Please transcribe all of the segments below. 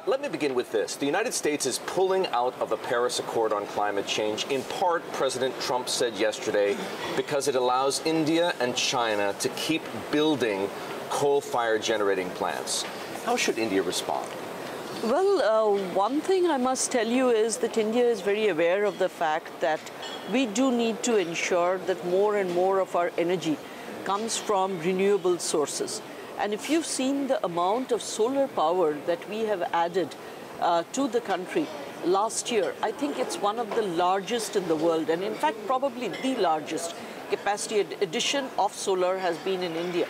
Let me begin with this. The United States is pulling out of the Paris Accord on climate change. In part, President Trump said yesterday, because it allows India and China to keep building coal-fired generating plants. How should India respond? Well, one thing I must tell you is that India is very aware of the fact that we do need to ensure that more and more of our energy comes from renewable sources. And if you've seen the amount of solar power that we have added to the country last year, I think it's one of the largest in the world. And in fact, probably the largest capacity addition of solar has been in India.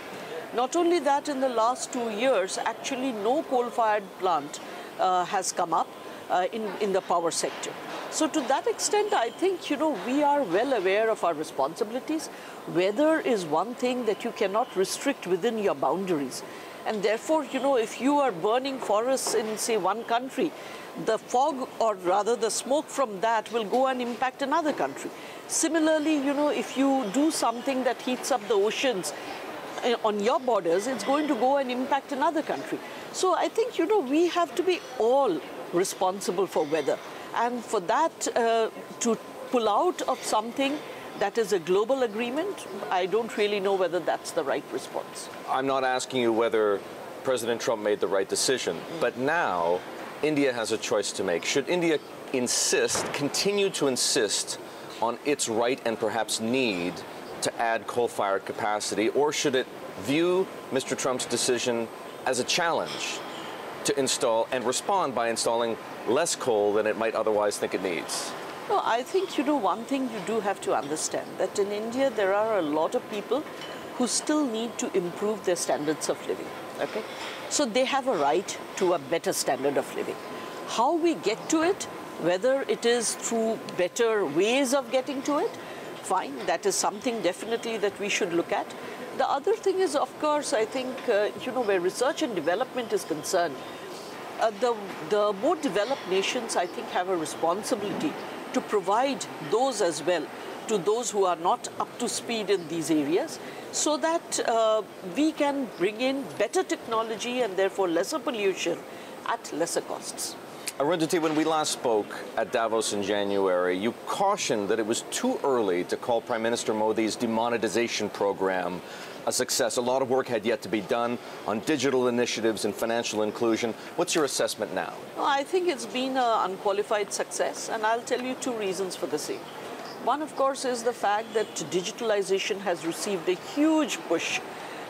Not only that, in the last 2 years, actually no coal-fired plant has come up in the power sector. So to that extent, I think, we are well aware of our responsibilities. Weather is one thing that you cannot restrict within your boundaries. And therefore, if you are burning forests in, say, one country, the fog, or rather the smoke from that, will go and impact another country. Similarly, if you do something that heats up the oceans on your borders, it's going to go and impact another country. So I think, we have to be all responsible for weather. And for that, to pull out of something that is a global agreement, I don't really know whether that's the right response. I'm not asking you whether President Trump made the right decision, but now India has a choice to make. Should India continue to insist on its right and perhaps need to add coal-fired capacity, or should it view Mr. Trump's decision as a challenge to install and respond by installing less coal than it might otherwise think it needs? No, I think, one thing you do have to understand, that in India there are a lot of people who still need to improve their standards of living, okay? So they have a right to a better standard of living. How we get to it, whether it is through better ways of getting to it, fine, that is something definitely that we should look at. The other thing is, of course, I think, where research and development is concerned, the more developed nations, I think, have a responsibility to provide those as well to those who are not up to speed in these areas, so that we can bring in better technology and therefore lesser pollution at lesser costs. Arundhati, when we last spoke at Davos in January, you cautioned that it was too early to call Prime Minister Modi's demonetization program a success. A lot of work had yet to be done on digital initiatives and financial inclusion. What's your assessment now? Well, I think it's been an unqualified success, and I'll tell you two reasons for the same. One, of course, is the fact that digitalization has received a huge push.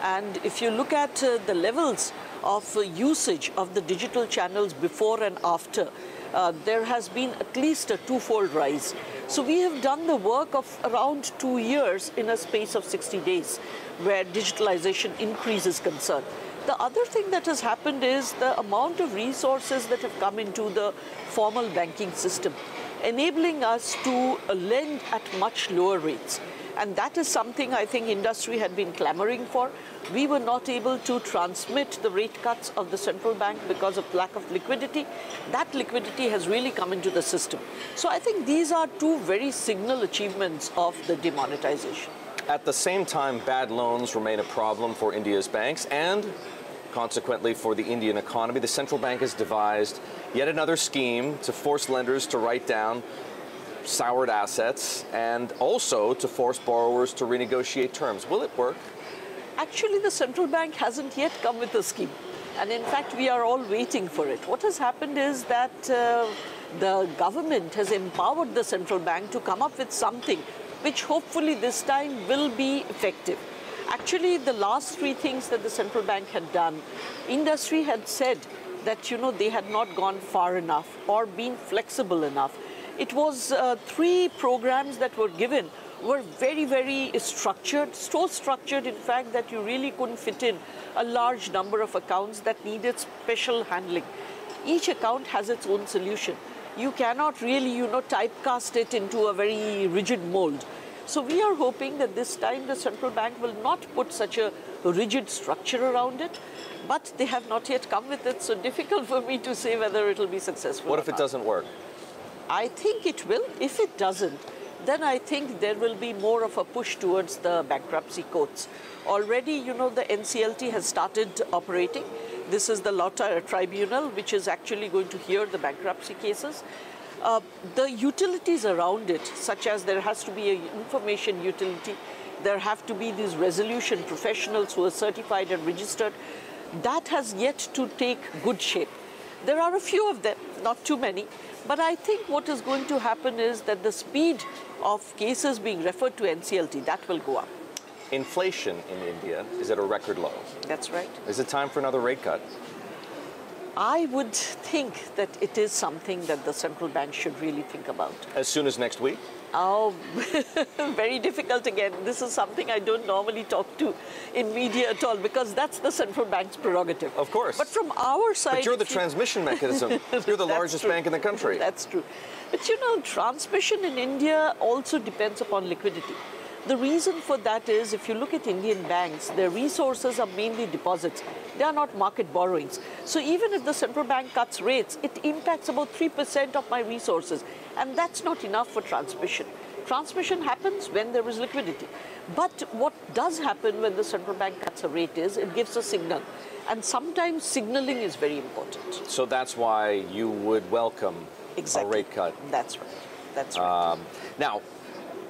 And if you look at the levels of usage of the digital channels before and after, there has been at least a twofold rise. So we have done the work of around 2 years in a space of 60 days, where digitalization increase is concerned. The other thing that has happened is the amount of resources that have come into the formal banking system, enabling us to lend at much lower rates. And that is something I think industry had been clamoring for. We were not able to transmit the rate cuts of the central bank because of lack of liquidity. That liquidity has really come into the system. So I think these are two very signal achievements of the demonetization. At the same time, bad loans remain a problem for India's banks and consequently for the Indian economy. The central bank has devised yet another scheme to force lenders to write down soured assets and also to force borrowers to renegotiate terms. Will it work? Actually, the central bank hasn't yet come with a scheme. And in fact, we are all waiting for it. What has happened is that the government has empowered the central bank to come up with something which hopefully this time will be effective. Actually, the last three things that the central bank had done, industry had said that, they had not gone far enough or been flexible enough. It was three programs that were given were very, very structured, so structured, in fact, that you really couldn't fit in a large number of accounts that needed special handling. Each account has its own solution. You cannot really, typecast it into a very rigid mold. So we are hoping that this time the central bank will not put such a rigid structure around it, but they have not yet come with it, so difficult for me to say whether it will be successful. What if it doesn't work? I think it will. If it doesn't, then I think there will be more of a push towards the bankruptcy courts. Already, the NCLT has started operating. This is the Law Tribunal, which is actually going to hear the bankruptcy cases. The utilities around it, such as there has to be an information utility, there have to be these resolution professionals who are certified and registered, that has yet to take good shape. There are a few of them, not too many, but I think what is going to happen is that the speed of cases being referred to NCLT, that will go up. Inflation in India is at a record low. That's right. Is it time for another rate cut? I would think that it is something that the central bank should really think about. As soon as next week? Oh, very difficult again. This is something I don't normally talk to in media at all, because that's the central bank's prerogative. Of course. But from our side... But you're the transmission mechanism. You're the largest bank in the country. That's true. But you know, transmission in India also depends upon liquidity. The reason for that is, if you look at Indian banks, their resources are mainly deposits. They are not market borrowings. So even if the central bank cuts rates, it impacts about 3% of my resources. And that's not enough for transmission. Transmission happens when there is liquidity. But what does happen when the central bank cuts a rate is, it gives a signal. And sometimes signaling is very important. So that's why you would welcome a rate cut. That's right. That's right. Now,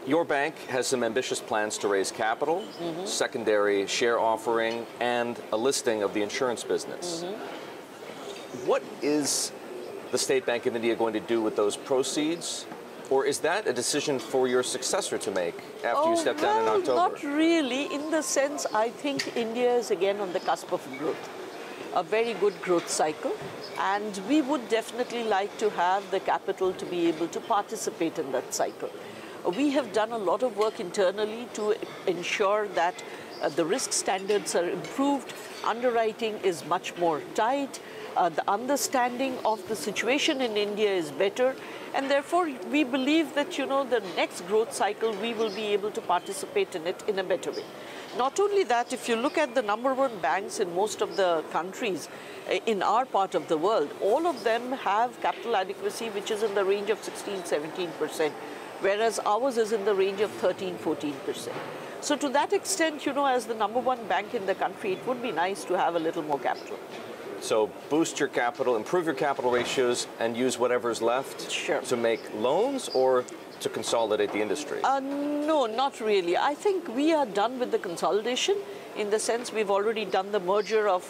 your bank has some ambitious plans to raise capital, secondary share offering, and a listing of the insurance business. What is the State Bank of India going to do with those proceeds? Or is that a decision for your successor to make after you step down in October? Not really, in the sense I think India is again on the cusp of growth, a very good growth cycle, and we would definitely like to have the capital to be able to participate in that cycle. We have done a lot of work internally to ensure that the risk standards are improved, underwriting is much more tight, the understanding of the situation in India is better, and therefore we believe that, you know, the next growth cycle we will be able to participate in it in a better way. Not only that, if you look at the #1 banks in most of the countries in our part of the world, all of them have capital adequacy which is in the range of 16–17%. Whereas ours is in the range of 13–14%. So to that extent, you know, as the #1 bank in the country, it would be nice to have a little more capital. So boost your capital, improve your capital ratios, and use whatever's left to make loans or to consolidate the industry? No, not really. I think we are done with the consolidation, in the sense we've already done the merger of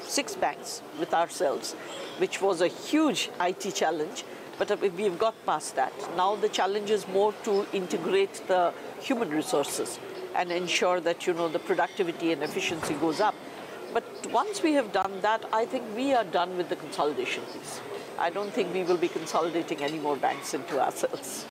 6 banks with ourselves, which was a huge IT challenge. But we've got past that. Now the challenge is more to integrate the human resources and ensure that, you know, the productivity and efficiency goes up. But once we have done that, I think we are done with the consolidation piece. I don't think we will be consolidating any more banks into ourselves.